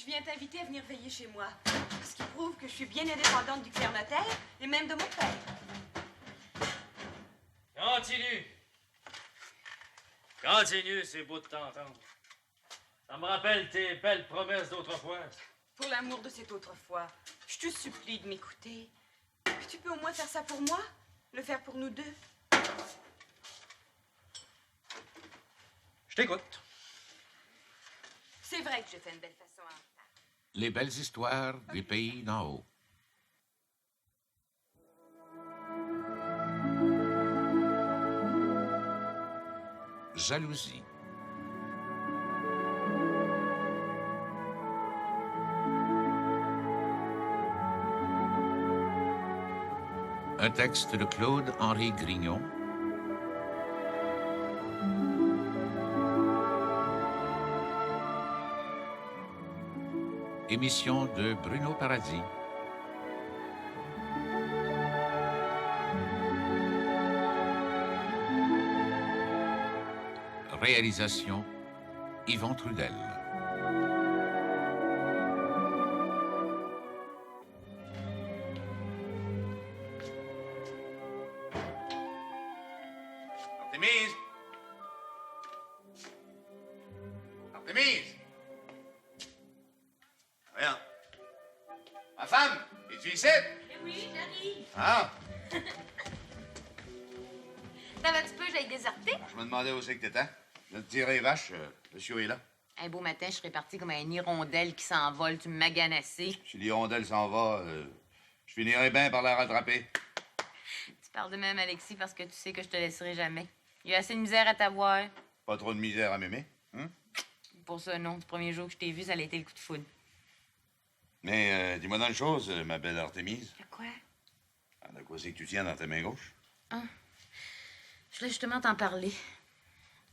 Je viens t'inviter à venir veiller chez moi. Ce qui prouve que je suis bien indépendante du clerc notaire et même de mon père. Continue. Continue, c'est beau de t'entendre. Ça me rappelle tes belles promesses d'autrefois. Pour l'amour de cette autre fois, je te supplie de m'écouter. Puis tu peux au moins faire ça pour moi, le faire pour nous deux. Je t'écoute. C'est vrai que j'ai fait une belle façon à... Les belles histoires des pays d'en haut. Jalousie. Un texte de Claude-Henri Grignon. Émission de Bruno Paradis. Réalisation Yvon Trudel. Artémise! Artémise! Rien. Ma femme, es-tu ici? Oui, j'arrive. Ah! Ça va-tu peu, j'aille déserter? Je me demandais où c'est que t'étais. Je viens de tirer les vaches. Monsieur est là. Un beau matin, je serais partie comme un hirondelle qui s'envole. Tu me maganassais. Si l'hirondelle s'en va, je finirai bien par la rattraper. Tu parles de même, Alexis, parce que tu sais que je te laisserai jamais. Il y a assez de misère à t'avoir. Pas trop de misère à m'aimer. Hein? Pour ça, non. Du premier jour que je t'ai vu, ça a été le coup de foudre. Mais dis-moi dans une chose, ma belle Artémise. De quoi? Ah, de quoi c'est que tu tiens dans ta main gauche? Ah. Je voulais justement t'en parler.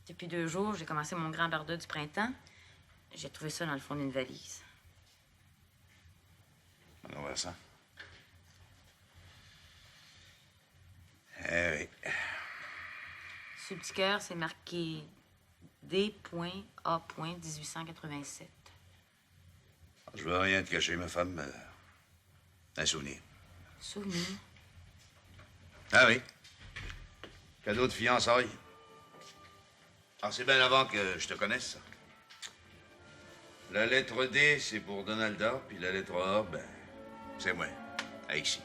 Depuis 2 jours, j'ai commencé mon grand barda du printemps. J'ai trouvé ça dans le fond d'une valise. On va ça. Eh oui. Sur le petit cœur, c'est marqué D.A.1887. Je veux rien te cacher, ma femme. Un souvenir. Souvenir? Ah oui. Cadeau de fiançailles. Ah, c'est bien avant que je te connaisse, ça. La lettre D, c'est pour Donalda, puis la lettre A, ben, c'est moi, Alexis.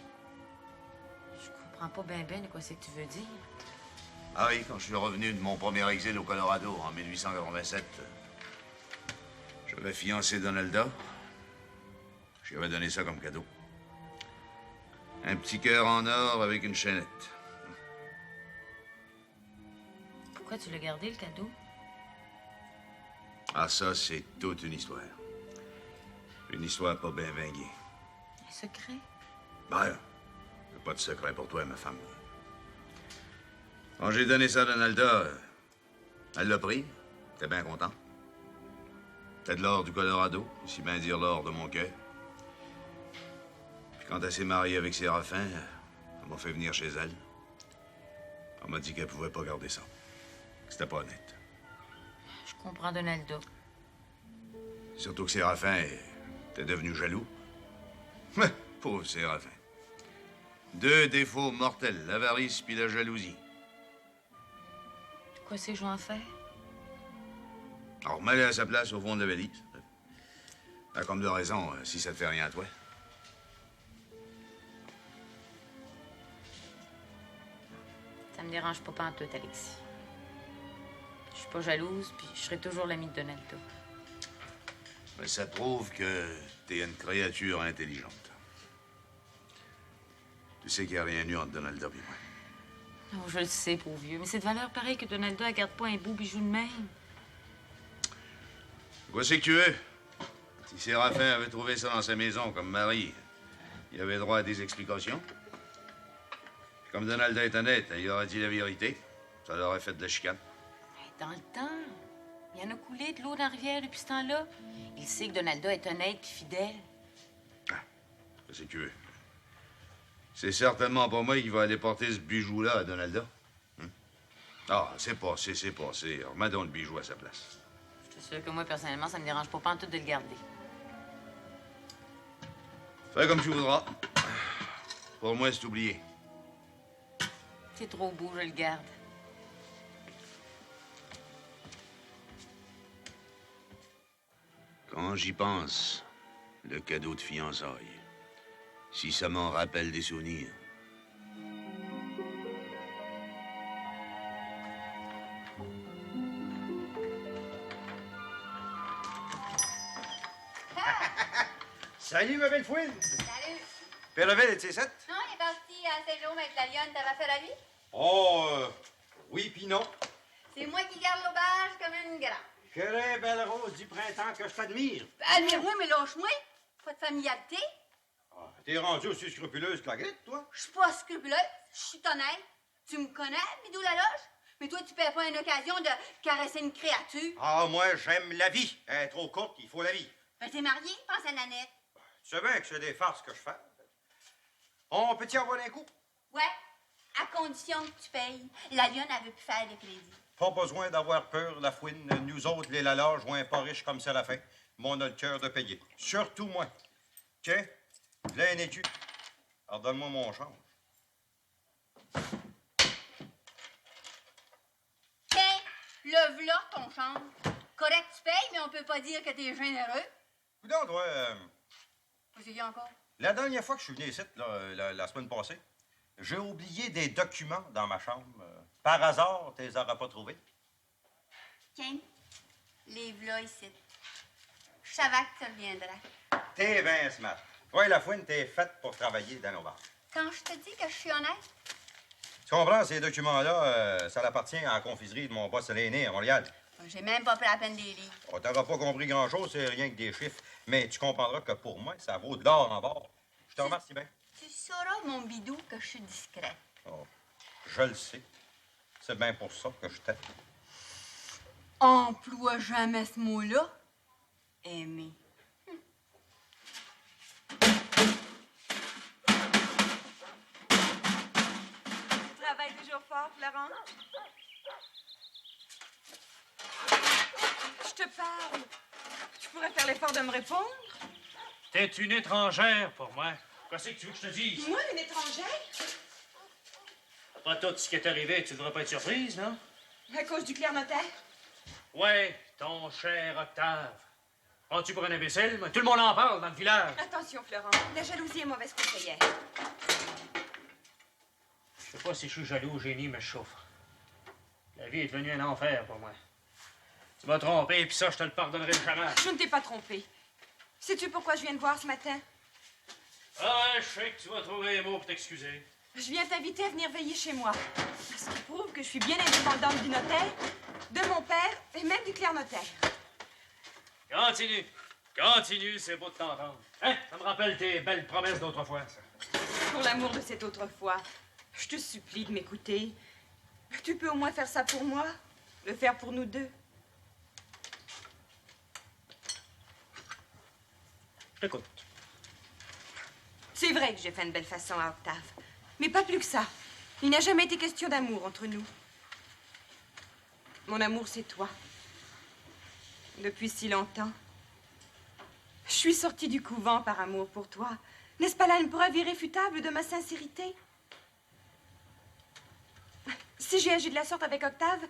Je comprends pas bien de quoi c'est que tu veux dire. Ah oui, quand je suis revenu de mon premier exil au Colorado en 1887, j'avais fiancé Donalda. Je lui avais donné ça comme cadeau. Un petit cœur en or avec une chaînette. Pourquoi tu l'as gardé, le cadeau? Ah, ça, c'est toute une histoire. Une histoire pas bien vinguée. Un secret? Ben, j'ai pas de secret pour toi, ma femme. Quand j'ai donné ça à Donalda, elle l'a pris. T'es bien content. T'as de l'or du Colorado, si bien dire l'or de mon cœur. Puis quand elle s'est mariée avec Séraphin, elle m'a fait venir chez elle. Elle m'a dit qu'elle pouvait pas garder ça. Que c'était pas honnête. Je comprends Donalda. Surtout que Séraphin était devenu jaloux. Pauvre Séraphin. 2 défauts mortels, l'avarice puis la jalousie. Quoi c'est que je vais en faire? Alors, remets-la à sa place au fond de la valise. Ah, comme de raison, si ça te fait rien à toi. Ça me dérange pas pantoute, Alexis. Je suis pas jalouse, puis je serai toujours l'amie de Donalda. Mais ça prouve que t'es une créature intelligente. Tu sais qu'il n'y a rien eu entre Donalda et moi. Oh, je le sais, pauvre vieux, mais c'est de valeur pareille que Donalda, elle garde pas un beau bijou de même. Quoi c'est que tu veux? Si Séraphin avait trouvé ça dans sa maison comme mari, il avait droit à des explications. Comme Donalda est honnête, il aurait dit la vérité. Ça l'aurait fait de la chicane. Dans le temps, il y en a coulé de l'eau dans la rivière depuis ce temps-là. Il sait que Donalda est honnête et fidèle. Ah, quoi c'est que tu veux? C'est certainement pas moi qui va aller porter ce bijou-là à Donalda. Ah, c'est passé, c'est passé. Remets donc le bijou à sa place. Je suis sûre que moi, personnellement, ça me dérange pas pantoute de le garder. Fais comme tu voudras. Pour moi, c'est oublié. C'est trop beau, je le garde. Quand j'y pense, le cadeau de fiançailles, si ça m'en rappelle des souvenirs. Salut, ma belle fouine! Salut. Père Level, es-tu ici? Non, il est parti à Saint-Jérôme avec la lionne. T'avais affaire à lui? Oh, oui pis non. C'est moi qui garde l'auberge comme une grande. Quelle belle rose du printemps que je t'admire. Admire-moi, mais lâche-moi. Pas de familiarité. Ah, t'es rendu aussi scrupuleuse que la Grette, toi? Je suis pas scrupuleuse. Je suis honnête. Tu me connais, Bidou la loge? Mais toi, tu perds pas une occasion de caresser une créature. Ah, moi, j'aime la vie. Elle est trop courte, il faut la vie. Ben, t'es marié, pense à Nanette. Tu sais bien que c'est des farces que je fais. On peut-y avoir un coup? Ouais, à condition que tu payes. La lionne, elle veut plus faire de crédit. Pas besoin d'avoir peur, la fouine. Nous autres, les Laloges, on est pas riches comme ça à la fin. Mais on a le cœur de payer. Surtout moi. Tiens, là, un écu. Alors, donne-moi mon change. Tiens, le v'là ton change. Correct, tu payes, mais on peut pas dire que t'es généreux. Coudonc, toi, Qu'est-ce qu'il y a encore? la dernière fois que je suis venu ici, là, la semaine passée, j'ai oublié des documents dans ma chambre. Par hasard, tu les auras pas trouvés. Tiens, les v'là ici. Je savais que tu reviendrais. T'es bien smart. Ouais, la fouine, t'es faite pour travailler dans nos bars. Quand je te dis que je suis honnête, Tu comprends, ces documents-là, ça appartient à la confiserie de mon boss l'aîné à Montréal. j'ai même pas pris la peine des livres. On t'aura pas compris grand-chose, c'est rien que des chiffres. Mais tu comprendras que pour moi, ça vaut de l'or en bord. Je te remercie bien. Tu sauras, mon bidou, que je suis discrète. Oh, je le sais. C'est bien pour ça que je t'aime. Emploie jamais ce mot-là. Aimer. Tu travailles toujours fort, Florent? Je te parle. Tu pourrais faire l'effort de me répondre? T'es une étrangère pour moi. Qu'est-ce que tu veux que je te dise? Moi, une étrangère? Pas tout ce qui est arrivé, tu devrais pas être surprise, non? À cause du clerc notaire? Ouais, ton cher Octave. Prends-tu pour un imbécile? Mais tout le monde en parle dans le village. Attention, Florent. La jalousie est mauvaise conseillère. Je sais pas si je suis jaloux ou génie, mais je souffre. La vie est devenue un enfer pour moi. Tu m'as trompé, puis ça, je te le pardonnerai jamais. Je ne t'ai pas trompé. Sais-tu pourquoi je viens te voir ce matin? Ah ouais, je sais que tu vas trouver les mots pour t'excuser. Je viens t'inviter à venir veiller chez moi. Ce qui prouve que je suis bien indépendante du notaire, de mon père et même du clerc notaire. Continue. Continue, c'est beau de t'entendre. Hein? Ça me rappelle tes belles promesses d'autrefois, ça. Pour l'amour de cette autre fois, je te supplie de m'écouter. Tu peux au moins faire ça pour moi, le faire pour nous deux. Je t'écoute. C'est vrai que j'ai fait une belle façon à Octave, mais pas plus que ça. Il n'a jamais été question d'amour entre nous. Mon amour, c'est toi. Depuis si longtemps. Je suis sortie du couvent par amour pour toi. N'est-ce pas là une preuve irréfutable de ma sincérité? Si j'ai agi de la sorte avec Octave,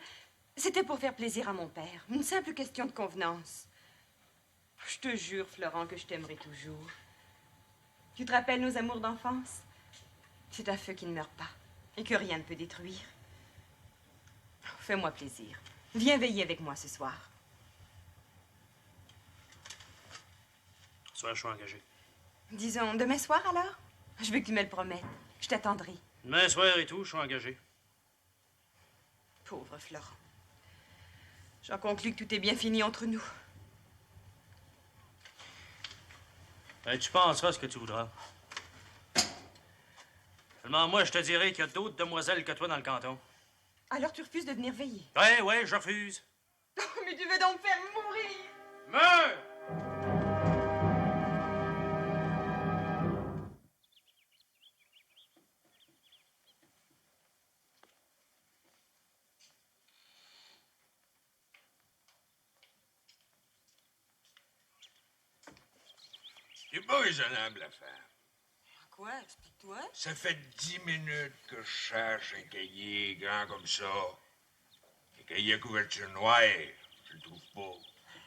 c'était pour faire plaisir à mon père. Une simple question de convenance. Je te jure, Florent, que je t'aimerai toujours. Tu te rappelles nos amours d'enfance? C'est un feu qui ne meurt pas et que rien ne peut détruire. Fais-moi plaisir. Viens veiller avec moi ce soir. Ce soir, je suis engagé. Disons, demain soir alors? Je veux que tu me le promettes. Je t'attendrai. Demain soir et tout, je suis engagé. Pauvre Florent. J'en conclus que tout est bien fini entre nous. Ben, tu penseras ce que tu voudras. Seulement, moi, je te dirais qu'il y a d'autres demoiselles que toi dans le canton. Alors tu refuses de venir veiller? Ouais, je refuse. Mais tu veux donc me faire mourir? Meurs! C'est pas raisonnable à faire. quoi? Explique-toi. Ça fait 10 minutes que je cherche un cahier grand comme ça. Un cahier à couverture noire. Je le trouve pas.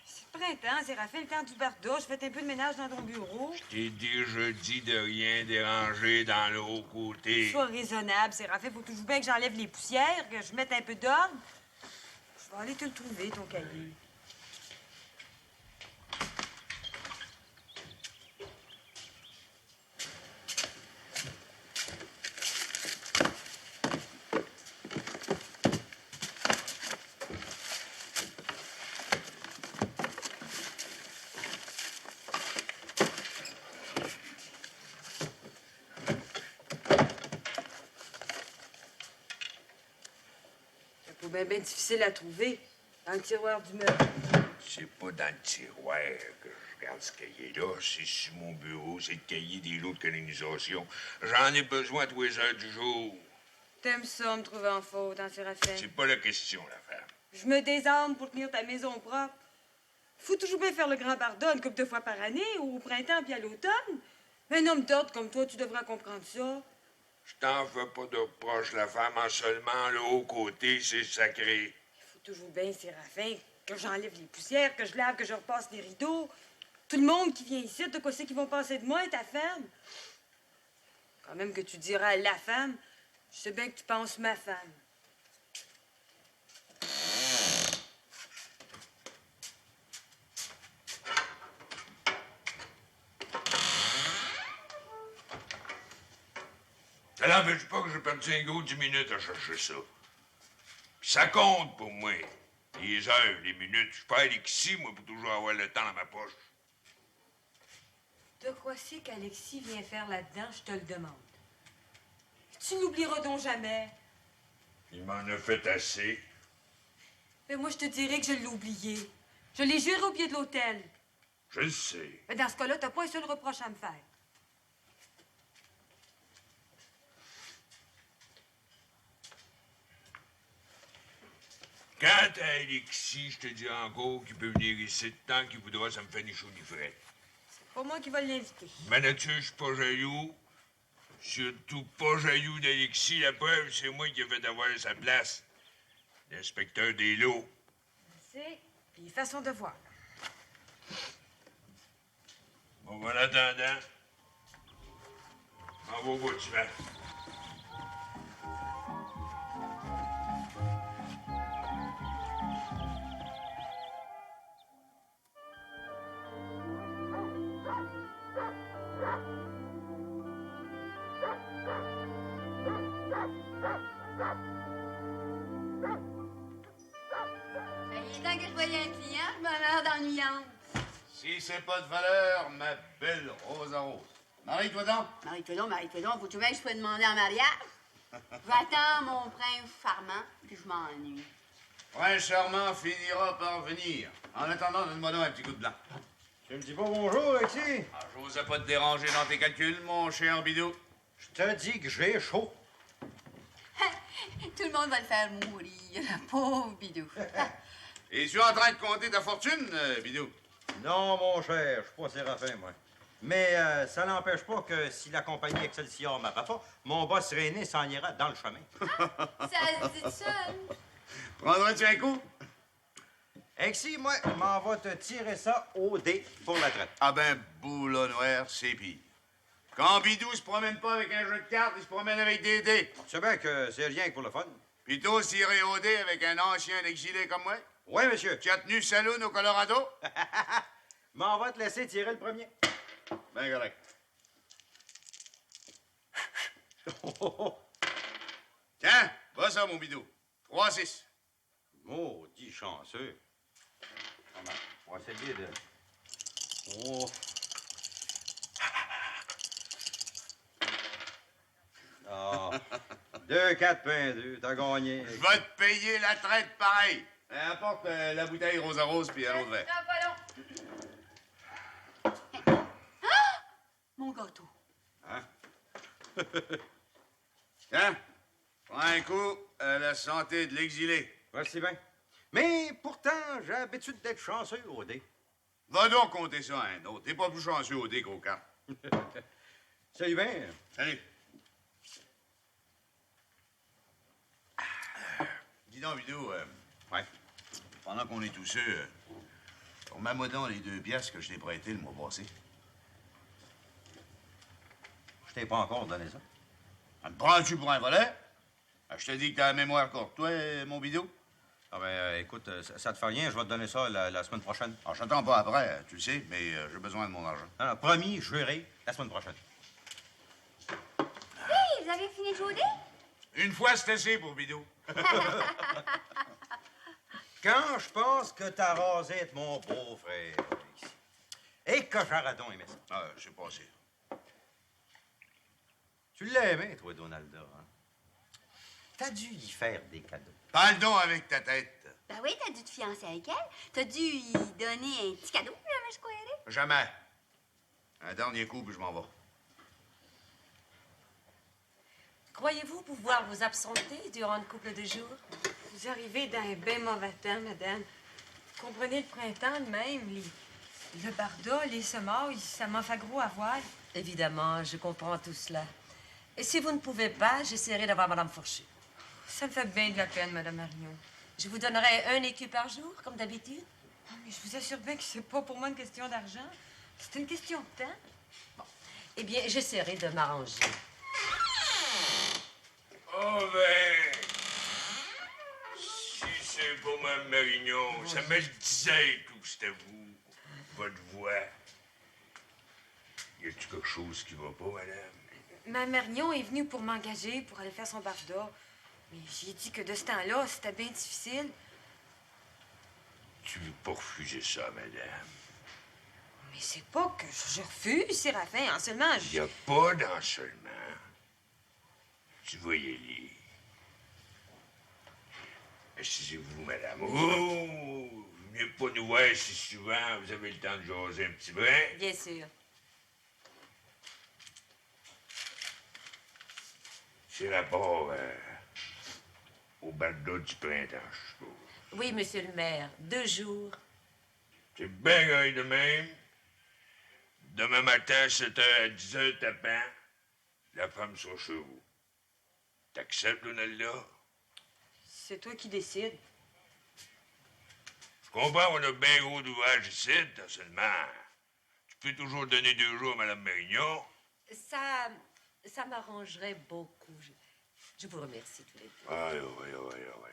C'est le printemps, Séraphin, le temps du bardo. Je fais un peu de ménage dans ton bureau. Je t'ai déjà dit de rien déranger dans le haut côté. Sois raisonnable, Séraphin. Faut toujours bien que j'enlève les poussières, que je mette un peu d'ordre. Je vais aller te le trouver, ton cahier. C'est bien difficile à trouver. Dans le tiroir du meuble. C'est pas dans le tiroir que je regarde ce cahier-là. C'est sur mon bureau. C'est le cahier des lots de colonisation. J'en ai besoin tous les heures du jour. T'aimes ça, me trouver en faute, hein, Séraphin? C'est pas la question, la femme. Je me désarme pour tenir ta maison propre. Faut toujours bien faire le grand pardon une couple de fois par année, ou au printemps puis à l'automne. Mais un homme d'ordre comme toi, tu devras comprendre ça. Je t'en fais pas de reproche, la femme, en seulement le haut côté, c'est sacré. Il faut toujours bien, Séraphin, que j'enlève les poussières, que je lave, que je repasse les rideaux. Tout le monde qui vient ici, de quoi c'est qu'ils vont penser de moi et ta femme? Quand même que tu diras la femme, je sais bien que tu penses ma femme. Ça n'empêche pas que j'ai perdu un gros 10 minutes à chercher ça. Puis ça compte pour moi. Les heures, les minutes. Je peux aller ici, moi, pour toujours avoir le temps dans ma poche. De quoi c'est qu'Alexis vient faire là-dedans, je te le demande. Tu n'oublieras donc jamais. Il m'en a fait assez. Mais moi, je te dirais que je l'ai oublié. Je l'ai juré au pied de l'autel. Je le sais. Mais dans ce cas-là, t'as pas un seul reproche à me faire. Quant à Alexis, je te dis encore qu'il peut venir ici tant qu'il voudra, ça me fait ni chaud ni frais. C'est pas moi qui va l'inviter. Ma nature, je suis pas jaloux. Surtout pas jaloux d'Alexis. La preuve, c'est moi qui ai fait avoir sa place. L'inspecteur des lots. C'est, puis façon de voir. Bon, en attendant, m'en va au bâtiment. Il est temps que je voyais un client, je me meurs d'ennuyante. Si c'est pas de valeur, ma belle Rosa Rose. Marie-toi donc. Marie-toi donc, faut-tu bien que je sois demandé en mariage? J'attends mon prince charmant, puis je m'ennuie. Prince charmant finira par venir. En attendant, donne-moi donc un petit coup de blanc. Tu me dis pas bonjour, Alexis? Ah, j'ose pas te déranger dans tes calculs, mon cher Bidou. Je te dis que j'ai chaud. Tout le monde va le faire mourir, le pauvre bidou. Es-tu en train de compter ta fortune, Bidou? Non, mon cher, je suis pas Séraphin, moi. Mais ça n'empêche pas que si la compagnie Excelsior m'abat pas, mon boss René s'en ira dans le chemin. Ça se dit seul. Prendrais-tu un coup? Alexis, moi, je m'en va te tirer ça au dé pour la traite. Ah ben, boulot noir, c'est pire. Quand Bidou se promène pas avec un jeu de cartes, il se promène avec des dés. Tu sais bien que c'est rien que pour le fun. Puis t'oses tirer au dé avec un ancien exilé comme moi? Oui, monsieur. Qui a tenu saloon au Colorado? M'en va te laisser tirer le premier. Ben correct. Tiens, va ça, mon Bidou. 3-6. Maudit chanceux. On va essayer de... Oh. Ah. 2-4-2, t'as gagné. Je vais te payer la traite pareil. Apporte la bouteille Rosa Rose puis un autre verre. Ah, pas long. Ah! Mon gâteau. Hein? Tiens, prends un coup à la santé de l'exilé. Merci bien. Mais pourtant, j'ai l'habitude d'être chanceux au dé. Va donc compter ça à un autre. T'es pas plus chanceux au dé qu'au cartes. Salut bien. Salut. Dis donc, Vidou, Ouais. pendant qu'on est tous ceux, remets-moi donc les 2 piastres que je t'ai prêtées le mois passé. Je t'ai pas encore donné ça. Me prends-tu pour un volet? Je te dis que t'as la mémoire courte, toi, mon Vidou. Ah ben, écoute, ça te fait rien, je vais te donner ça la semaine prochaine. Alors, je t'attends pas après, tu le sais, mais j'ai besoin de mon argent. Non, non, promis, juré, la semaine prochaine. Hey, vous avez fini de jouer? Une fois, c'est assez pour Bidou. Quand je pense que t'as rasé être mon beau-frère ici. Et que j'aurais donc aimé ça. Ah, c'est passé. Tu l'as aimé, toi, Donalda, hein? T'as dû y faire des cadeaux. Parle donc avec ta tête. Ben oui, t'as dû te fiancer avec elle. T'as dû y donner un petit cadeau, jamais je croyais. Jamais. Un dernier coup, puis je m'en vais. Croyez-vous pouvoir vous absenter durant une couple de jours? Vous arrivez d'un bien mauvais temps, madame. Vous comprenez le printemps de même, le barda, les semailles, ça m'en fait gros à voile. Évidemment, je comprends tout cela. Et si vous ne pouvez pas, j'essaierai d'avoir Madame Fourchu. Ça me fait bien de la peine, madame Marion. Je vous donnerai 1 écu par jour, comme d'habitude. Ah, mais je vous assure bien que c'est pas pour moi une question d'argent. C'est une question de temps. Bon. Eh bien, j'essaierai de m'arranger. Oh ben, si c'est pour Mme Marignon, ça me le disait tout que c'était vous, votre voix. Y a-tu quelque chose qui va pas, madame? Ma Marion est venue pour m'engager, pour aller faire son barda. Mais j'ai dit que de ce temps-là, c'était bien difficile. Tu veux pas refuser ça, madame? Mais c'est pas que je refuse, Séraphin. En seulement, Y a pas d'en seulement. Tu vas y aller. Asseyez-vous, madame. Oh! Vous venez pas nous voir si souvent. Vous avez le temps de jaser un petit brin? Bien sûr. C'est rapport au barda du printemps, je suppose. Oui, monsieur le maire. 2 jours. C'est bien gay de même. Demain matin, 7h à 10h, tapant, la femme sera chez vous. T'acceptes, Donalda? c'est toi qui décides. Je comprends qu'on a bien gros d'ouvrage ici, seulement. Tu peux toujours donner 2 jours à Mme Marignon. Ça m'arrangerait beaucoup. Je vous remercie tous les deux. Oui.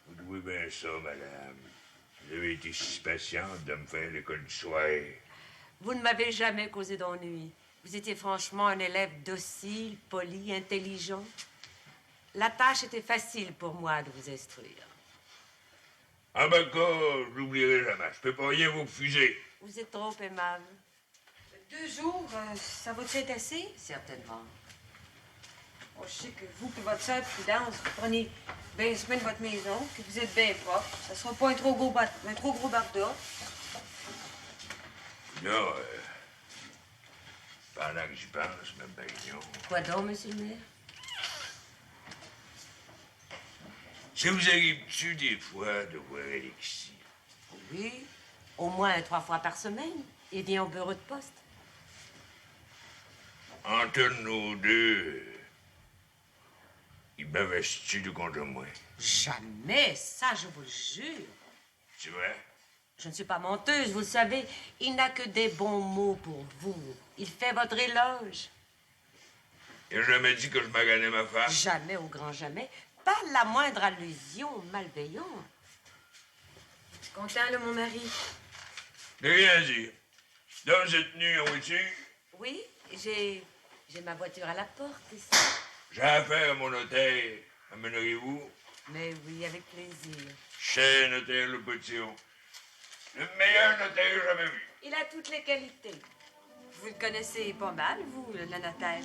Vous devez bien ça, madame. Vous avez été si patiente de me faire l'école du soir. Vous ne m'avez jamais causé d'ennui. Vous étiez franchement un élève docile, poli, intelligent. La tâche était facile pour moi de vous instruire. Ah ben quoi, je l'oublierai jamais. Je peux pas rien vous refuser. Vous êtes trop aimable. 2 jours, ça va-tu être assez? Certainement. Oh, je sais que vous et votre sœur Prudence, vous prenez bien soin de votre maison, que vous êtes bien propre. Ça sera pas un trop gros barda. Là, pendant que j'y pense, Mme Marignon, Quoi donc, monsieur le maire? ça vous arrive-tu des fois de voir Alexis? Oui, au moins 3 fois par semaine. Il vient au bureau de poste. Entre nous deux, il m'investit de contre moi. Jamais, ça, je vous le jure. Tu vois? Je ne suis pas menteuse, vous le savez. Il n'a que des bons mots pour vous. Il fait votre éloge. Il n'a jamais dit que je maganais ma femme. Jamais, au grand jamais. Pas la moindre allusion malveillante. Content, là, mon mari? De rien dire. Donc, vous êtes tenu en voiture? Oui, j'ai ma voiture à la porte ici. J'ai affaire à mon notaire. Amènerez-vous? Mais oui, avec plaisir. Cher notaire Le Potillon. Le meilleur notaire jamais vu. Il a toutes les qualités. Vous le connaissez pas mal, vous, le notaire.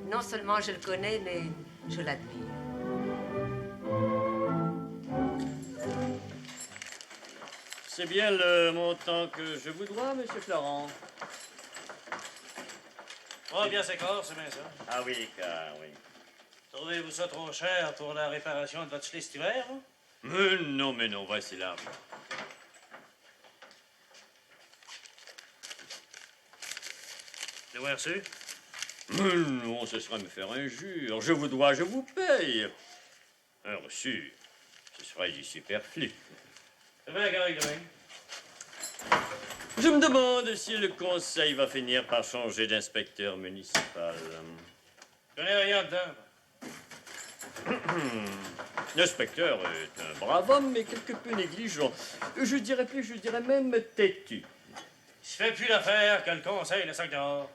Non seulement je le connais, mais je l'admire. C'est bien le montant que je vous dois, Monsieur Florent. Oh, bien c'est corps, c'est bien ça. Ah oui, car oui. Trouvez-vous ça trop cher pour la réparation de votre schliste cet hiver, hein? Mais non, voici là. Tu l'as reçu? Non, ce sera me faire injure. Je vous dois, je vous paye. Un reçu, ce sera du superflu. C'est bien correct, demain. Je me demande si le conseil va finir par changer d'inspecteur municipal. Je connais rien dedans. L'inspecteur est un brave homme, mais quelque peu négligent. Je dirais même têtu. Il se fait plus l'affaire que le conseil le sac dehors.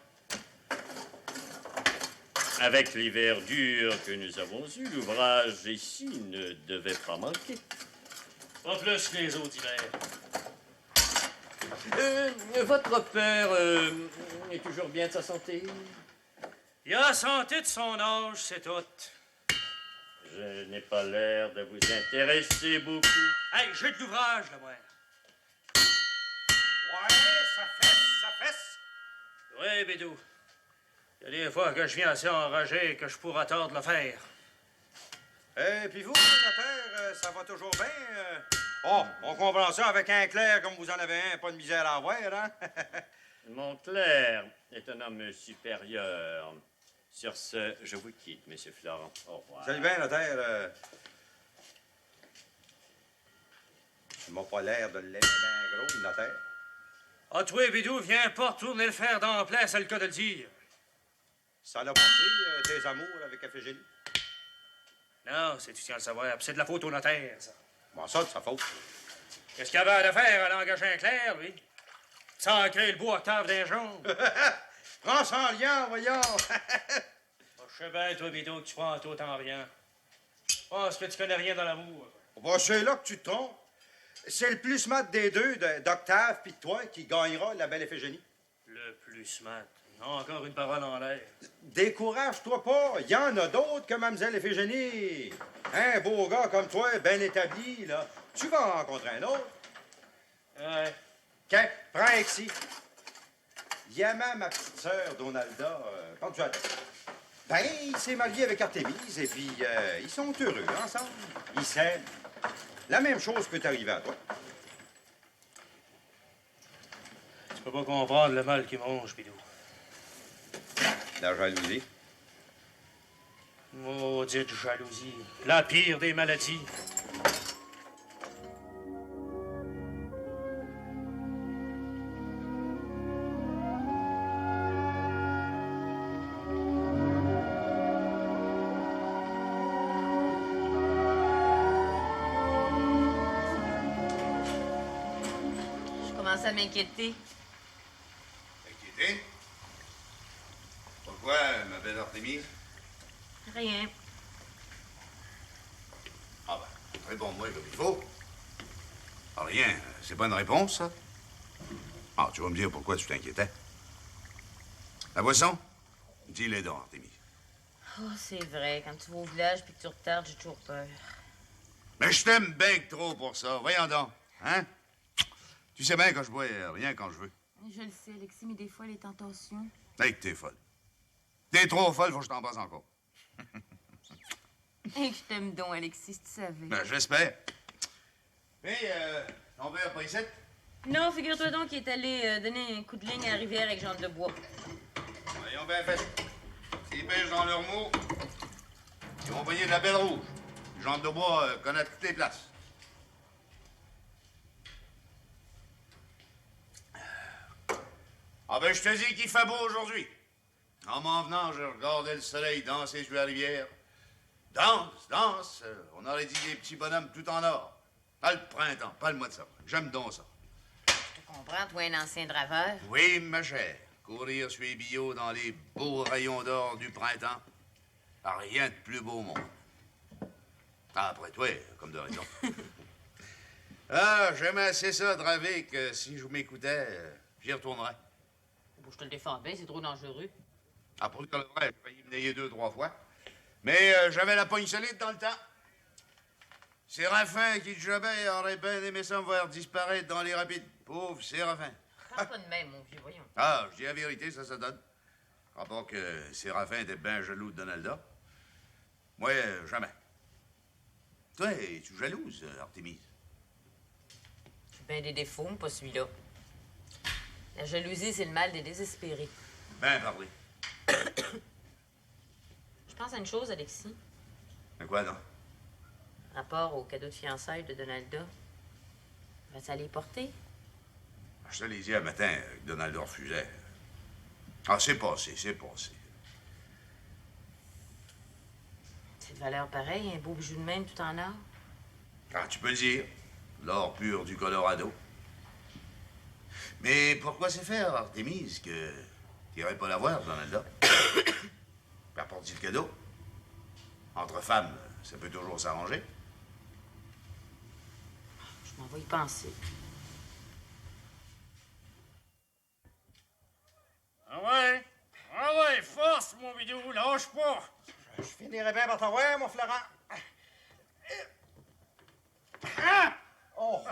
Avec l'hiver dur que nous avons eu, l'ouvrage ici ne devait pas manquer. Pas plus que les autres hivers. Votre père est toujours bien de sa santé? Il a la santé de son âge, c'est tout. Je n'ai pas l'air de vous intéresser beaucoup. Hey, j'ai de l'ouvrage, là, moi. Ouais, ça fesse. Oui, Bédou. Il y a des fois que je viens assez enragé que je pourrais tordre le fer. Puis vous, notaire, ça va toujours bien? Oh, on comprend ça avec un clerc comme vous en avez un, pas de misère à avoir, hein? Mon clerc est un homme supérieur. Sur ce, je vous quitte, Monsieur Florent. Au revoir. Salut bien, notaire. Il m'a pas l'air de l'aimer bien gros, le notaire. Ah, toi, Bédou, viens pas retourner le fer dans la place, c'est le cas de le dire. Ça l'a pas pris, tes amours avec Ephégénie? Non, c'est tu tiens à le savoir. Puis c'est de la faute au notaire, ça. Bon, ça, de sa faute. Qu'est-ce qu'il y avait à faire? Elle a engagé un clerc, lui. Sans créer le bois octave d'un jaune. Prends sans lien, voyons. Je sais bien, toi, Bédou, que tu prends tout en rien. Je pense que tu connais rien dans l'amour. Bon, c'est là que tu te trompes. C'est le plus smart des deux, d'Octave puis de toi, qui gagnera la belle Ephégénie. Le plus smart. Encore une parole en l'air. Décourage-toi pas. Il y en a d'autres que Mademoiselle Ephégénie. Un beau gars comme toi, bien établi, là. Tu vas en rencontrer un autre. Ouais. Tiens, prends ici. Yama, ma petite sœur, Donalda, quand tu as... Ben, il s'est marié avec Artémise, et puis ils sont heureux ensemble. Ils s'aiment. La même chose peut t'arriver à toi. Tu peux pas comprendre le mal qui me ronge, Bidou. La jalousie. Maudite jalousie. La pire des maladies. Je commence à m'inquiéter. Inquiété? Pourquoi, ma belle Artémise? Rien. Ah ben, réponds-moi comme il faut. Ah, rien, c'est pas une réponse, ça? Ah, tu vas me dire pourquoi tu t'inquiétais. La boisson? Dis-les donc, Artémise. Oh, c'est vrai. Quand tu vas au village puis que tu retardes, j'ai toujours peur. Mais je t'aime bien que trop pour ça. Voyons donc, hein? Tu sais bien que je bois rien quand je veux. Je le sais, Alexis, mais des fois, les tentations... Hey, que t'es folle. T'es trop folle, faut que je t'en passe encore. Et que je t'aime donc, Alexis, si tu savais. Ben, j'espère. Mais, ton père pas ici? Non, figure-toi donc qu'il est allé donner un coup de ligne à la rivière avec Jean de Bois. Ils ont bien fait. S'ils pêchent dans leur mot, ils vont pogner de la belle rouge. Jean de Bois connaît toutes les places. Ah ben, je te dis qu'il fait beau aujourd'hui. En m'en venant, je regardais le soleil danser sur la rivière. Danse, danse. On aurait dit des petits bonhommes tout en or. Pas le printemps, pas le mois de septembre. J'aime donc ça. Je te comprends, toi, un ancien draveur. Oui, ma chère. Courir sur les billots dans les beaux rayons d'or du printemps. Rien de plus beau au monde. Ah, après toi, comme de raison. Ah, j'aimais assez ça, draver, que si je m'écoutais, j'y retournerais. Bon, je te le défends bien, c'est trop dangereux. Ah, pour dire le vrai, j'ai failli me nailler 2-3 fois. Mais j'avais la pogne solide dans le temps. Séraphin, qui jamais aurait bien aimé ça me voir disparaître dans les rapides. Pauvre Séraphin. Parle pas de même, mon vieux, voyons. Ah, je dis la vérité, ça donne. À part que Séraphin était bien jaloux de Donalda. Moi, jamais. Toi, es-tu jalouse, Artémise? J'ai bien des défauts, mais pas celui-là. La jalousie, c'est le mal des désespérés. Ben parlé. Je pense à une chose, Alexis. De quoi, donc? Rapport au cadeau de fiançailles de Donalda. Vas-tu aller y porter? Je te l'ai dit un matin que Donalda refusait. Ah, c'est passé, c'est passé. C'est de valeur pareille, un beau bijou de même tout en or. Ah, tu peux le dire. L'or pur du Colorado. Mais pourquoi c'est faire, Artémise, que t'irais pas la voir, Donalda? Puis apporter le cadeau. Entre femmes, ça peut toujours s'arranger. Je m'en vais y penser. Ah ouais, force, mon bidou, lâche pas. Je finirai bien par t'avoir, mon Florent. Ah! Oh!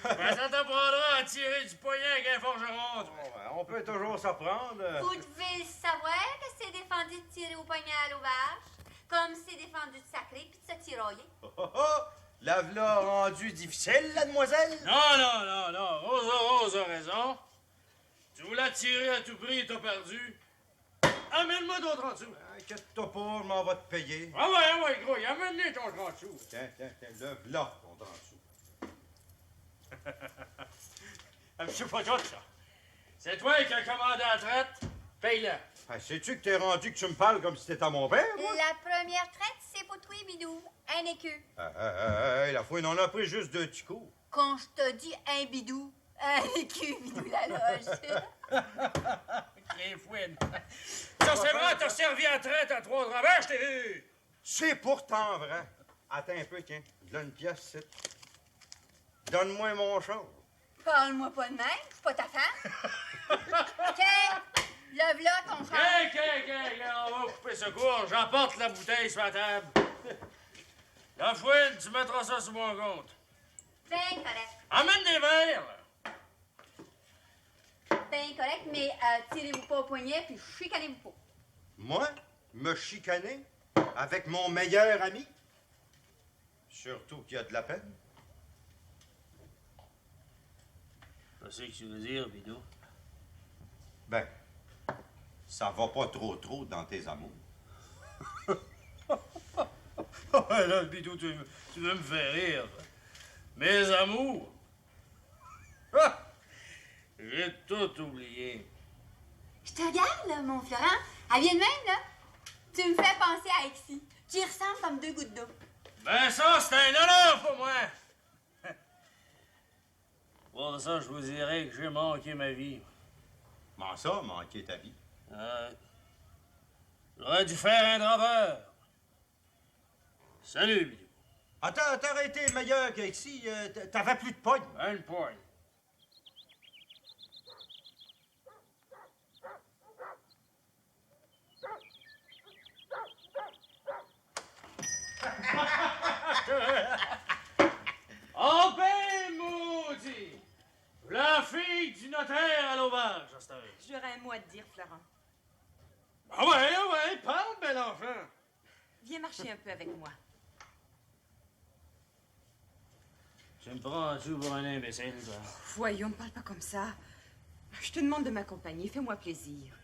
Ben, ça t'apprendra à tirer du poignet avec un forgeron. On peut toujours s'en prendre. Vous devez le savoir que c'est défendu de tirer au poignet à l'ovage, comme c'est défendu de sacrer puis de se tirailler. Oh, oh, oh! La v'là rendu difficile, la demoiselle? Non. Rose a raison. Tu voulais tirer à tout prix et t'as perdu. Amène-moi d'autres en dessous. Inquiète-toi pas, je m'en vais te payer. Ah ouais, gros, amène-les ton 30 sous. Tiens, le v'là, ton 30 sous. Je sais pas tout, ça. C'est toi qui as commandé la traite, paye-la. Ah, sais-tu que t'es rendu que tu me parles comme si t'étais à mon père, moi? La première traite, c'est pour toi, bidou. Un écu. La fouine, on a pris juste 2 petits coups. Quand je te dis un bidou, un écu, bidou la loge. Les fouines. Ça, c'est vrai, t'as servi à traite à 3 travers, je t'ai vu. C'est pourtant vrai. Attends un peu, tiens. Donne une pièce, c'est. Donne-moi mon char. Parle-moi pas de même, je suis pas ta femme. OK, le v'là ton frère. OK, on va couper ce cours. J'emporte la bouteille sur la table. La fouine, tu mettras ça sur mon compte. Ben correct. Amène des verres. Ben correct, mais tirez-vous pas au poignet puis chicanez-vous pas. Moi? Me chicaner? Avec mon meilleur ami? Surtout qu'il y a de la peine. Je sais ce que tu veux dire, bidou. Ben, ça va pas trop dans tes amours. Là, bidou, tu veux me faire rire. Mes amours. Ah! J'ai tout oublié. Je te regarde, là, mon Florent. Elle vient de même, là. Tu me fais penser à Alexis. Tu y ressembles comme 2 gouttes d'eau. Ben ça, c'est un honneur pour moi. Pour ça, je vous dirais que j'ai manqué ma vie. Comment ça, manquer ta vie? J'aurais dû faire un draveur. Salut, bidou. Attends, t'aurais été meilleur qu'Alexis. T'avais plus de pogne. Une poigne. Oh ben, maudit! La fille du notaire à l'auberge, à cette heure. J'aurais un mot à te dire, Florent. Ah ouais, parle, bel enfant. Viens marcher un peu avec moi. Tu me prends-tu pour un imbécile, toi? Voyons, ne parle pas comme ça. Je te demande de m'accompagner, fais-moi plaisir.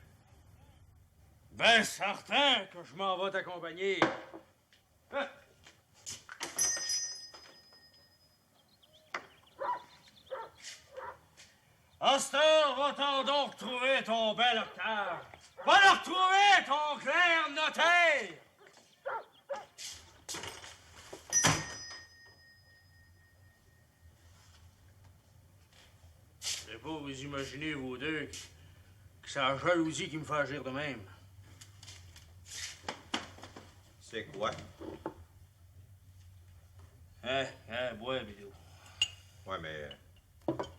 Ben, certain que je m'en vais t'accompagner. Hein? À cette heure, va-t'en donc retrouver ton bel Octave. Va le retrouver, ton clair notaire! Je sais pas, vous imaginez, vous deux, que c'est la jalousie qui me fait agir de même. C'est quoi? Bois, bidou. Ouais, mais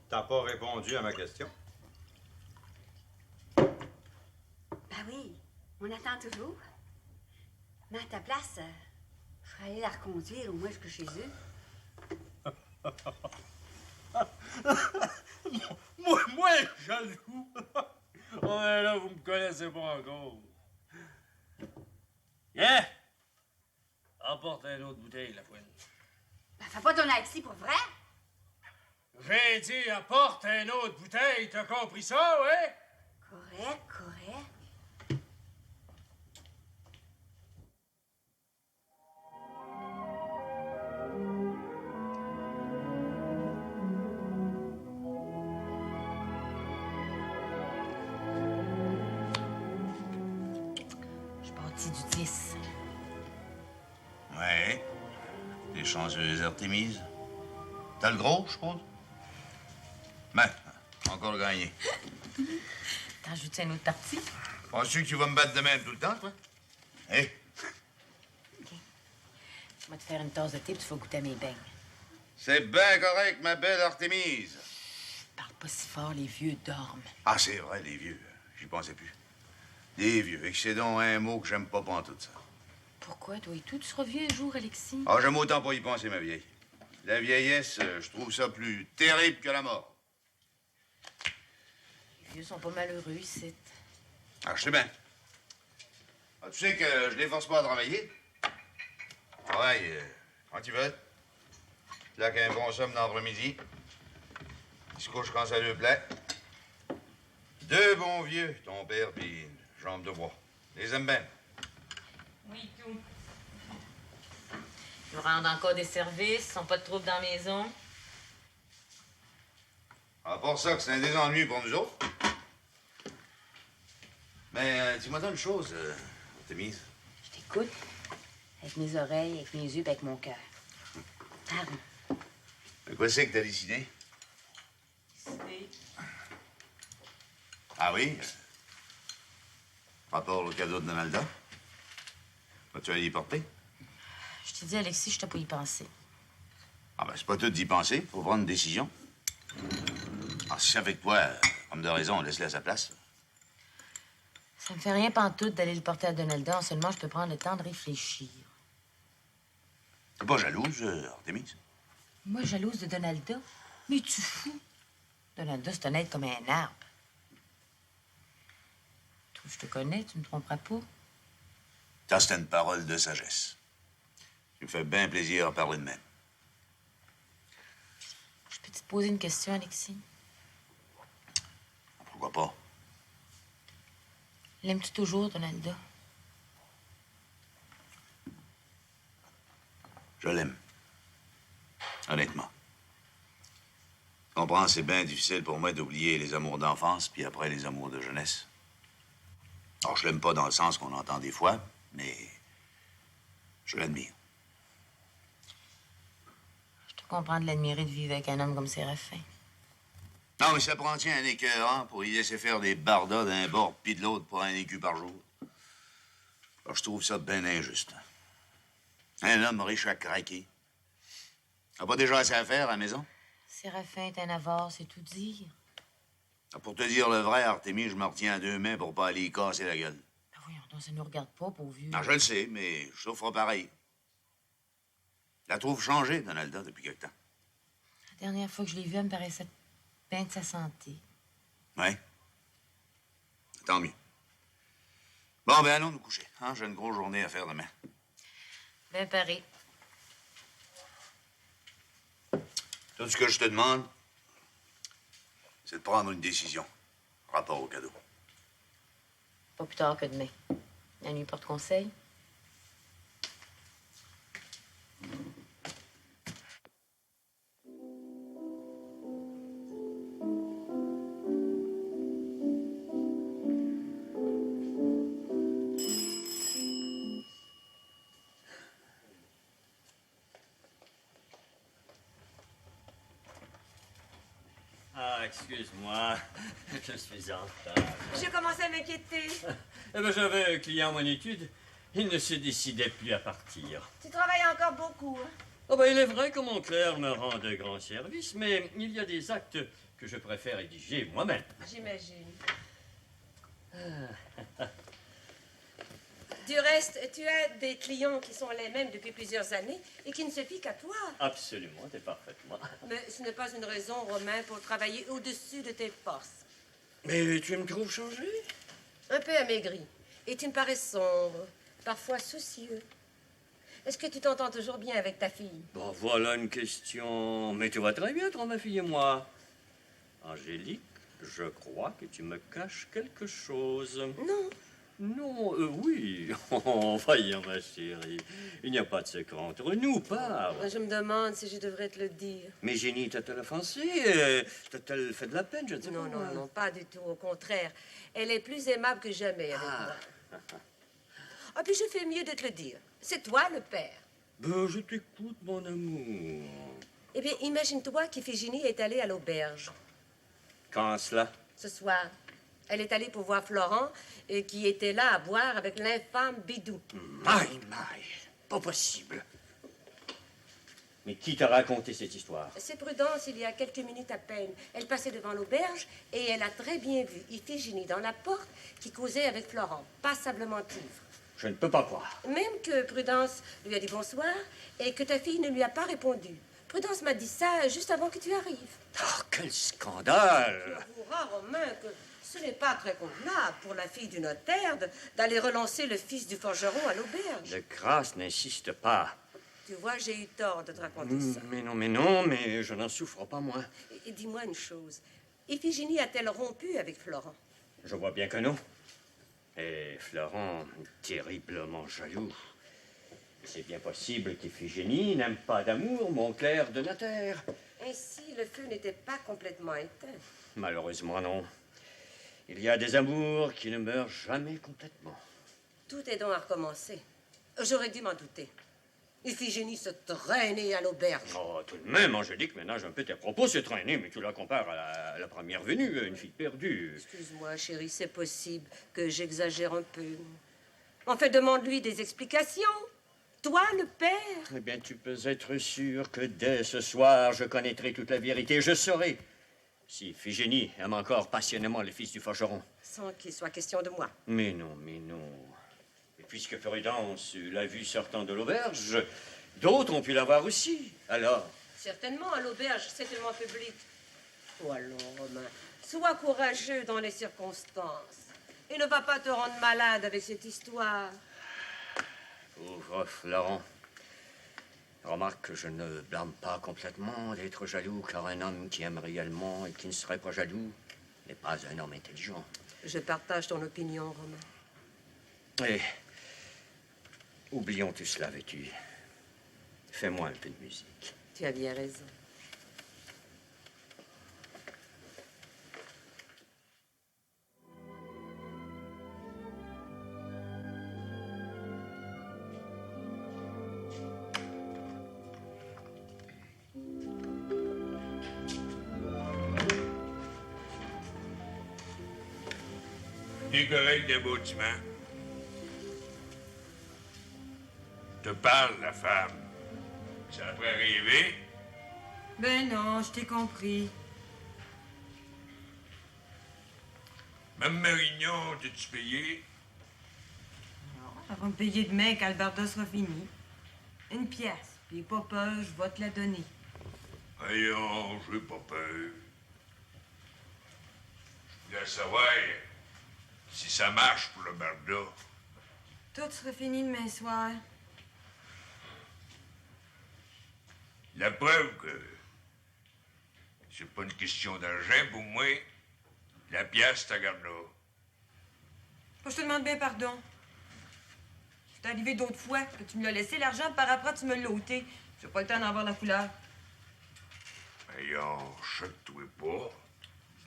t'as pas répondu à ma question. Ben oui, on attend toujours. Mais à ta place, je ferais aller la reconduire au moins jusque chez eux. Moi, jaloux. Oh, ben là, vous me connaissez pas encore. Yeah! Apporte une autre bouteille, la fouine. Ben, fais pas ton Alexis pour vrai. J'ai dit, apporte une autre bouteille, t'as compris ça, ouais? Correct, correct. Je bâtis du 10. Ouais. T'es chanceuse, Artémise. T'as le gros, je suppose? Ben, encore gagné. T'en joues-tu une autre partie? Penses-tu que tu vas me battre de même tout le temps, toi? Hé? Je vais te faire une tasse de thé, puis tu vas goûter à mes beignes. C'est bien correct, ma belle Artémise. Parle pas si fort, les vieux dorment. Ah, c'est vrai, les vieux. J'y pensais plus. Les vieux. Et que c'est donc un mot que j'aime pas pantoute, ça. Pourquoi, toi et tout? Tu seras vieux un jour, Alexis? Ah, j'aime autant pas y penser, ma vieille. La vieillesse, je trouve ça plus terrible que la mort. Les vieux sont pas malheureux ici. Ah, je sais bien. Ah, tu sais que je les force pas à travailler. Ouais, quand tu veux. Là, qu'un bon somme dans l'après-midi. Ils se couchent quand ça leur plaît. Deux bons vieux, ton père puis jambe de bois. Les aime bien. Oui, tout. Ils nous rendent encore des services, ils sont pas de troubles dans la maison. À part ça, que c'est un désennuis pour nous autres. Mais dis-moi donc une chose, Artémise. Je t'écoute. Avec mes oreilles, avec mes yeux, puis avec mon cœur. Parle. De quoi c'est que t'as décidé? Décidé. Ah oui? Rapport au cadeau de Donalda? Vas-tu aller y porter? Je t'ai dit, Alexis, je t'ai pas y penser. Ah ben, c'est pas tout d'y penser. Faut prendre une décision. Ah, si c'est avec toi, homme de raison, laisse-le à sa place. Ça me fait rien pantoute d'aller le porter à Donalda. Seulement, je peux prendre le temps de réfléchir. T'es pas jalouse, Artémise? Moi, jalouse de Donalda? Mais tu fous? Donalda, c'est honnête comme un arbre. Toi, je te connais, tu me tromperas pas. Ça, c'est une parole de sagesse. Tu me fais bien plaisir à parler de même. Je peux te poser une question, Alexis? Pourquoi pas? L'aimes-tu toujours, Donalda? Je l'aime. Honnêtement. Tu comprends, c'est bien difficile pour moi d'oublier les amours d'enfance, puis après les amours de jeunesse. Alors, je l'aime pas dans le sens qu'on entend des fois, mais je l'admire. Je te comprends de l'admirer de vivre avec un homme comme Séraphin. Non, mais ça prend un écœurant pour y laisser faire des bardas d'un bord puis de l'autre pour un écu par jour. Alors, je trouve ça bien injuste. Un homme riche à craquer. T'as pas déjà assez à faire à la maison? Séraphin est un avare, c'est tout dire. Pour te dire le vrai, Artémis, je me retiens à deux mains pour pas aller y casser la gueule. Ben voyons donc, ça nous regarde pas, pauvre vieux. Non, je le sais, mais je souffre pareil. La trouve changée, Donalda, depuis quelque temps. La dernière fois que je l'ai vue, elle me paraissait bien de sa santé. Oui. Tant mieux. Bon, ben allons nous coucher. Hein? J'ai une grosse journée à faire demain. Ben paré. Tout ce que je te demande, c'est de prendre une décision. Rapport au cadeau. Pas plus tard que demain. La nuit porte conseil. Ah, excuse-moi, je suis en retard. Je commençais à m'inquiéter. Eh ben, j'avais un client en mon étude. Il ne se décidait plus à partir. Tu travailles encore beaucoup, hein? Oh ben, il est vrai que mon clerc me rend de grands services, mais il y a des actes que je préfère rédiger moi-même. J'imagine. Du reste, tu as des clients qui sont les mêmes depuis plusieurs années et qui ne se fient qu'à toi. Absolument, et parfaitement. Mais ce n'est pas une raison, Romain, pour travailler au-dessus de tes forces. Mais tu me trouves changé? Un peu amaigri. Et tu me parais sombre, parfois soucieux. Est-ce que tu t'entends toujours bien avec ta fille? Bon, voilà une question. Mais tu vas très bien entre ma fille et moi. Angélique, Je crois que tu me caches quelque chose. Non. Non, oui. Oh, voyons, ma chérie. Il n'y a pas de secret entre nous, parle. Je me demande si je devrais te le dire. Mais Génie, t'a-t-elle offensé? T'a-t-elle fait de la peine? Je ne sais Non, pas. non, pas du tout. Au contraire. Elle est plus aimable que jamais avec moi. Ah, puis je fais mieux de te le dire. C'est toi le père. Ben, je t'écoute, mon amour. Eh bien, imagine-toi qu'Iphigénie est allée à l'auberge. Quand cela? Ce soir. Elle est allée pour voir Florent, qui était là à boire avec l'infâme Bidou. Maï, pas possible. Mais qui t'a raconté cette histoire? C'est Prudence, il y a quelques minutes à peine. Elle passait devant l'auberge et elle a très bien vu Iphigénie dans la porte qui causait avec Florent, passablement ivre. Je ne peux pas croire. Même que Prudence lui a dit bonsoir et que ta fille ne lui a pas répondu. Prudence m'a dit ça juste avant que tu arrives. Oh, quel scandale! Tu avoueras, Romain, que ce n'est pas très convenable pour la fille du notaire d'aller relancer le fils du forgeron à l'auberge. De grâce, n'insiste pas. Tu vois, j'ai eu tort de te raconter ça. Mais non, mais je n'en souffre pas moins. Et dis-moi une chose. Iphigénie a-t-elle rompu avec Florent? Je vois bien que non. Et Florent, terriblement jaloux. C'est bien possible qu'Iphigénie n'aime pas d'amour, mon clerc de notaire. Ainsi, le feu n'était pas complètement éteint. Malheureusement, non. Il y a des amours qui ne meurent jamais complètement. Tout est donc à recommencer. J'aurais dû m'en douter. Iphigénie se traînait à l'auberge. Oh, tout de même, Angélique ménage un peu tes propos, se traîner, mais tu la compares à la première venue, une fille perdue. Excuse-moi, chérie, c'est possible que j'exagère un peu. Enfin, demande-lui des explications. Toi, le père. Eh bien, tu peux être sûr que dès ce soir, je connaîtrai toute la vérité. Je saurai si Iphigénie aime encore passionnément le fils du forgeron. Sans qu'il soit question de moi. Mais non. Et puisque Prudence l'a vu sortant de l'auberge, d'autres ont pu la voir aussi. Alors? Certainement, à l'auberge, c'est tellement public. Oh allons, Romain, sois courageux dans les circonstances. Et ne va pas te rendre malade avec cette histoire. Pauvre Florent. Remarque que je ne blâme pas complètement d'être jaloux, car un homme qui aime réellement et qui ne serait pas jaloux n'est pas un homme intelligent. Je partage ton opinion, Romain. Et oublions tout cela, veux-tu? Fais-moi un peu de musique. Tu as bien raison. T'es correct d'un bâtiment? Te parle, la femme. Ça pourrait arriver? Ben non, je t'ai compris. Même Marignon, t'es-tu payé? Elle va me payer demain quand le barda sera fini. Une pièce. Puis pas peur, je vais te la donner. Voyons, j'ai pas peur. Je voulais savoir si ça marche pour le barda. Tout sera fini demain soir. La preuve que c'est pas une question d'argent pour moi. La pièce, t'as garde là. Je te demande bien pardon. C'est arrivé d'autres fois que tu me l'as laissé l'argent, par après tu me l'as ôté. J'ai pas le temps d'en voir la couleur. Voyons, choque-toi pas.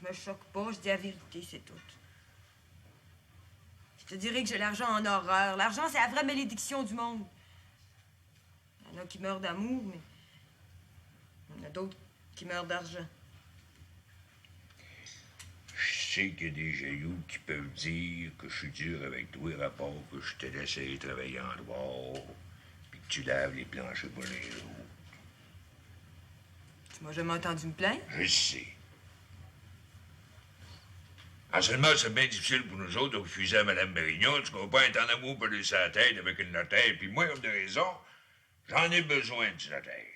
Je me choque pas, je dis la vérité, c'est tout. Je te dirais que j'ai l'argent en horreur. L'argent, c'est la vraie malédiction du monde. Il y en a qui meurent d'amour, mais il y en a d'autres qui meurent d'argent. Je sais qu'il y a des jaloux qui peuvent dire que je suis dur avec toi, rapport que je te laisse aller travailler en dehors, puis que tu laves les planchers pour les autres. Tu m'as jamais entendu me plaindre? Je sais. En seulement, c'est bien difficile pour nous autres de refuser à Mme Marignon. Tu comprends, être en amour pour sa tête avec une notaire. Puis moi, de raison, j'en ai besoin du notaire.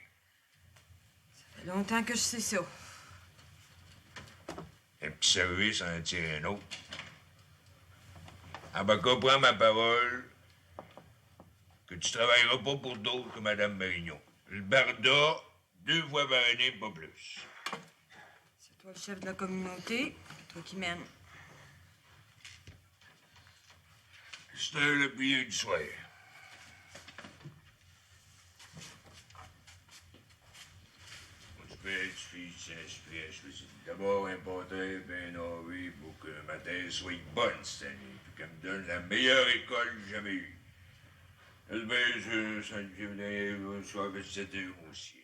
Ça fait longtemps que je sais ça. Un petit service en tire un autre. En bas, prends ma parole que tu travailleras pas pour d'autres que Mme Marignon. Le barda, 2 fois par année, pas plus. C'est toi le chef de la communauté. toi qui m'aimes. C'est le billet du soir. D'abord un portrait bien enlevé pour que ma thèse soit bonne cette année, puis qu'elle me donne la meilleure école que j'ai jamais eue. Je sois avec cette heure au ciel.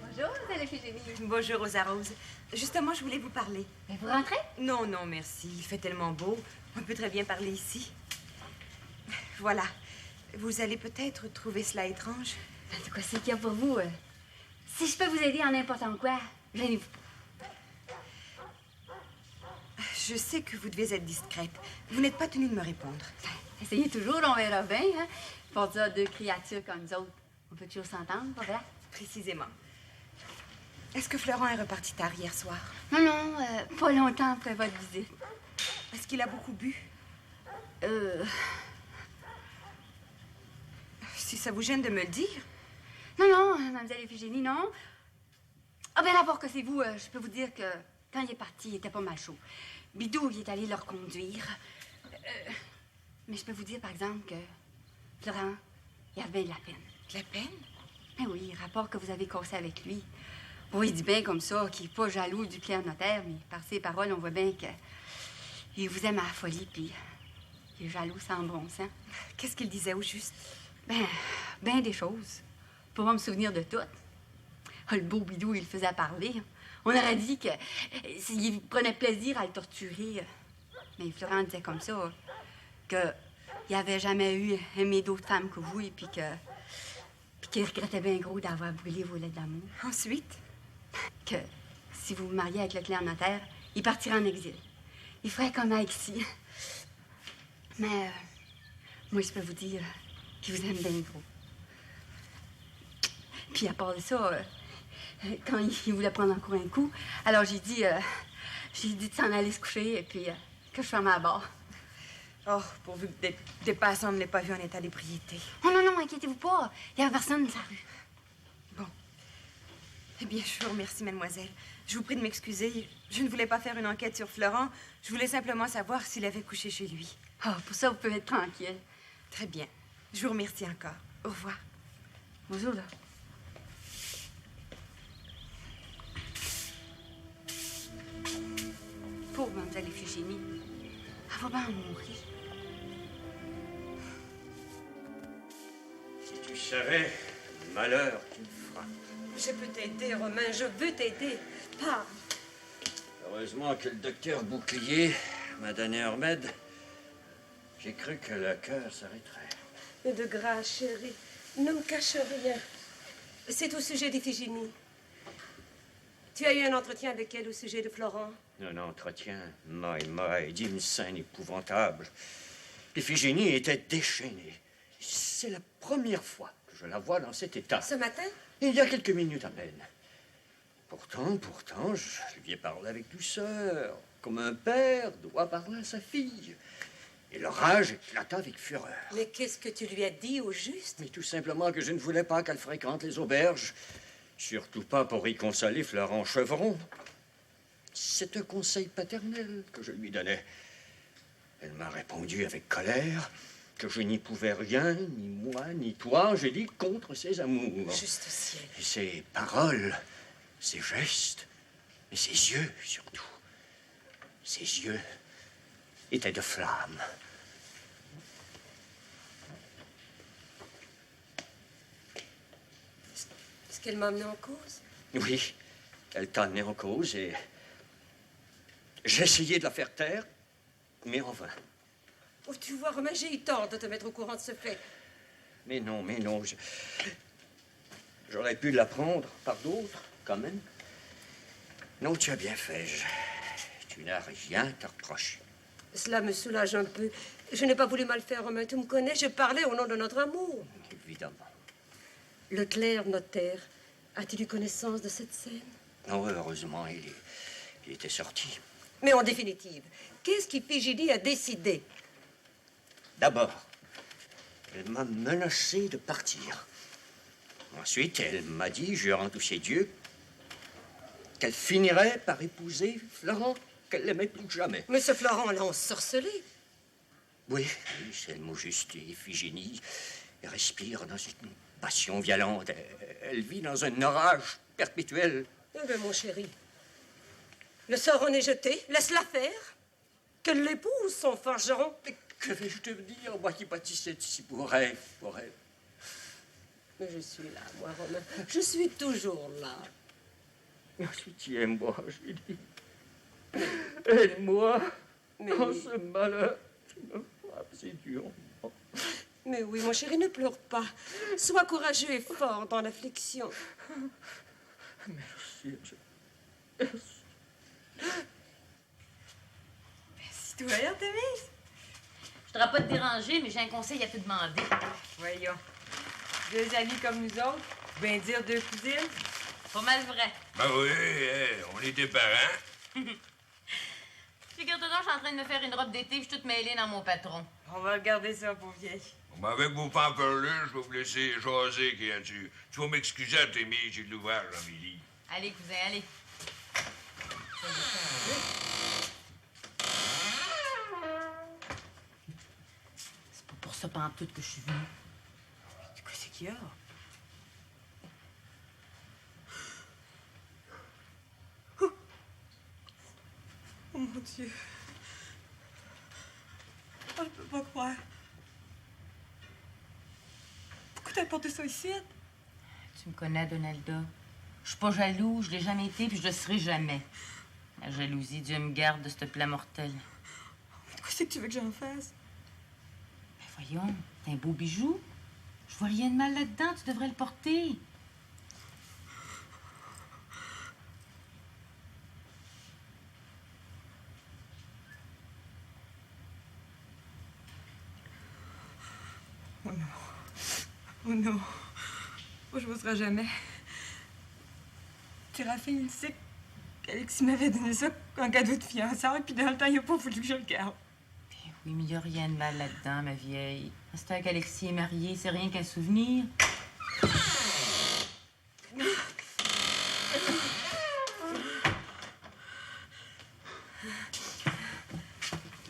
Bonjour, Mademoiselle Eugénie. Bonjour, Rosa Rose. Justement, je voulais vous parler. Mais vous rentrez? Non, non, merci. Il fait tellement beau. On peut très bien parler ici. Voilà. Vous allez peut-être trouver cela étrange. De quoi c'est qu'il y a pour vous? Si je peux vous aider en n'importe quoi, gênez-vous pas. Je sais que vous devez être discrète. Vous n'êtes pas tenue de me répondre. Essayez toujours, on verra bien. Hein? Pour ça, deux créatures comme nous autres, on peut toujours s'entendre, pas vrai? Précisément. Est-ce que Florent est reparti tard hier soir? Non, non, pas longtemps après votre visite. Est-ce qu'il a beaucoup bu? Si ça vous gêne de me le dire. Non, non, Mademoiselle Eugénie, non. Ah, bien d'abord que c'est vous, je peux vous dire que quand il est parti, il était pas mal chaud. Bidou, il est allé le reconduire. Mais je peux vous dire, par exemple, que Florent, il a bien de la peine. De la peine? Ben oui, il rapporte que vous avez cassé avec lui. Bon, il dit bien comme ça qu'il n'est pas jaloux du clerc notaire, mais par ses paroles, on voit bien qu'il vous aime à la folie, puis il est jaloux sans bon sens. Qu'est-ce qu'il disait au juste? Ben des choses. Pour pas me souvenir de tout. Ah, le beau Bidou, il le faisait parler. On aurait dit qu'il prenait plaisir à le torturer. Mais Florent disait comme ça qu'il n'avait jamais aimé d'autres femmes que vous et puis qu'il regrettait bien gros d'avoir brûlé vos lettres d'amour. Ensuite? Que si vous vous mariez avec le clerc notaire, il partira en exil. Il ferait comme Alexis. Mais moi, je peux vous dire qu'il vous aime bien gros. Puis à part de ça, quand il voulait prendre encore un coup, alors j'ai dit de s'en aller se coucher et puis que je fermais à bord. Oh, pourvu que des passants ne l'aient pas vu en état d'ébriété. Oh non, non, inquiétez-vous pas. Il n'y a personne dans la rue. Bon. Eh bien, je vous remercie, mademoiselle. Je vous prie de m'excuser. Je ne voulais pas faire une enquête sur Florent. Je voulais simplement savoir s'il avait couché chez lui. Ah, pour ça, vous pouvez être tranquille. Très bien. Je vous remercie encore. Au revoir. Bonjour, là. Pauvre Mademoiselle Eugénie. Elle va bien mourir. Si tu savais le malheur qui me frappe. Je peux t'aider, Romain, je veux t'aider. Parle. Heureusement que le docteur Bouclier m'a donné un remède. J'ai cru que le cœur s'arrêterait. Mais de grâce, chérie, ne me cache rien. C'est au sujet d'Iphigénie. Tu as eu un entretien avec elle au sujet de Florent? Un entretien, d'une scène épouvantable. Iphigénie était déchaînée. C'est la première fois que je la vois dans cet état. Ce matin? Il y a quelques minutes à peine. Pourtant, je lui ai parlé avec douceur, comme un père doit parler à sa fille. Et le rage éclata avec fureur. Mais qu'est-ce que tu lui as dit au juste? Mais tout simplement que je ne voulais pas qu'elle fréquente les auberges. Surtout pas pour y consoler Florent Chevron. C'est un conseil paternel que je lui donnais. Elle m'a répondu avec colère que je n'y pouvais rien, ni moi, ni toi, j'ai dit, contre ses amours. Juste ciel. Et ses paroles, ses gestes, et ses yeux surtout. Ses yeux étaient de flammes. Est-ce qu'elle m'a amené en cause? Oui, elle t'a amené en cause et j'ai essayé de la faire taire, mais en vain. Oh, tu vois, Romain, j'ai eu tort de te mettre au courant de ce fait. Mais non, j'aurais pu l'apprendre par d'autres, quand même. Non, tu as bien fait. Tu n'as rien à te reprocher. Cela me soulage un peu. Je n'ai pas voulu mal faire, Romain. Tu me connais, je parlais au nom de notre amour. Évidemment. Leclerc, notaire, a-t-il eu connaissance de cette scène? Non, heureusement, il était sorti. Mais en définitive, qu'est-ce qui Figénie a décidé? D'abord, elle m'a menacé de partir. Ensuite, elle m'a dit, jurant tous ses dieux, qu'elle finirait par épouser Florent, qu'elle l'aimait plus que jamais. Mais ce Florent l'a ensorcelé. Oui, c'est le mot juste. Et Iphigénie respire dans une passion violente. Elle vit dans un orage perpétuel. Eh bien, mon chéri, le sort en est jeté. Laisse-la faire. Qu'elle l'épouse, son forgeron. Mais que vais-je te dire, moi qui bâtissais ici pour elle, Mais je suis là, moi, Romain. Je suis toujours là. Soutiens-moi, Julie. Aide-moi Mais dans oui. ce malheur qui me frappe si durement. Mais oui, mon chéri, ne pleure pas. Sois courageux et fort dans l'affliction. Merci. Toi, Artémise? Je voudrais pas te déranger, mais j'ai un conseil à te demander. Voyons. Deux amis comme nous autres, bien dire deux cousines. Pas mal vrai. Ben oui, on était parents. Figure-toi donc, je suis en train de me faire une robe d'été, puis je suis toute mêlée dans mon patron. On va regarder ça pour vieille. Mais avec vos fanfarlures, je vais vous laisser jaser, créature. Tu vas m'excuser, Artémis, j'ai de l'ouvrage dans mes livres. Allez, cousin, allez. C'est pas pour ça pantoute que je suis venue. Qu'est-ce qu'il y a? Oh mon Dieu. Oh, je peux pas croire. Pourquoi t'as porté ça ici? Tu me connais, Donalda. Je suis pas jaloux, je l'ai jamais été, puis je le serai jamais. La jalousie, Dieu me garde de ce plat mortel. Qu'est-ce que tu veux que j'en fasse? Ben voyons, c'est un beau bijou. Je vois rien de mal là-dedans, tu devrais le porter. Oh non. Oh non. Oh, je n'oserai jamais. Séraphine, il sait qu'Alexis m'avait donné ça en cadeau de fiançailles, puis dans le temps, il n'a pas voulu que je le garde. Oui, mais il n'y a rien de mal là-dedans, ma vieille. C'est qu'Alexis est marié, c'est rien qu'un souvenir.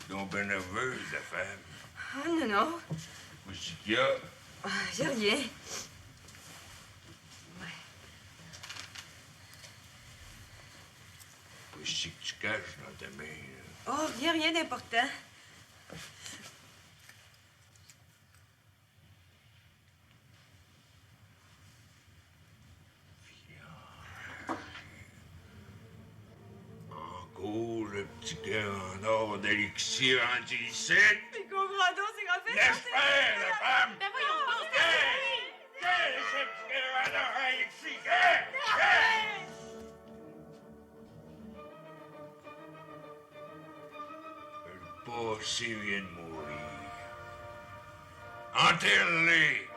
Donc, ben nerveuse, la femme. Ah, non, non. Qu'est-ce qu'il y a? Ah, j'ai rien. Qu'est-ce que tu caches dans ta main, là? Oh, rien d'important. Encore le petit cœur en or d'Alexis anti-lycée. Mais comprends donc, c'est grave. Laisse faire, la femme! Ben voyons, pense Qu'est-ce que ce petit cœur en or, Alexis? Le passé vient de mourir. Enterre-les!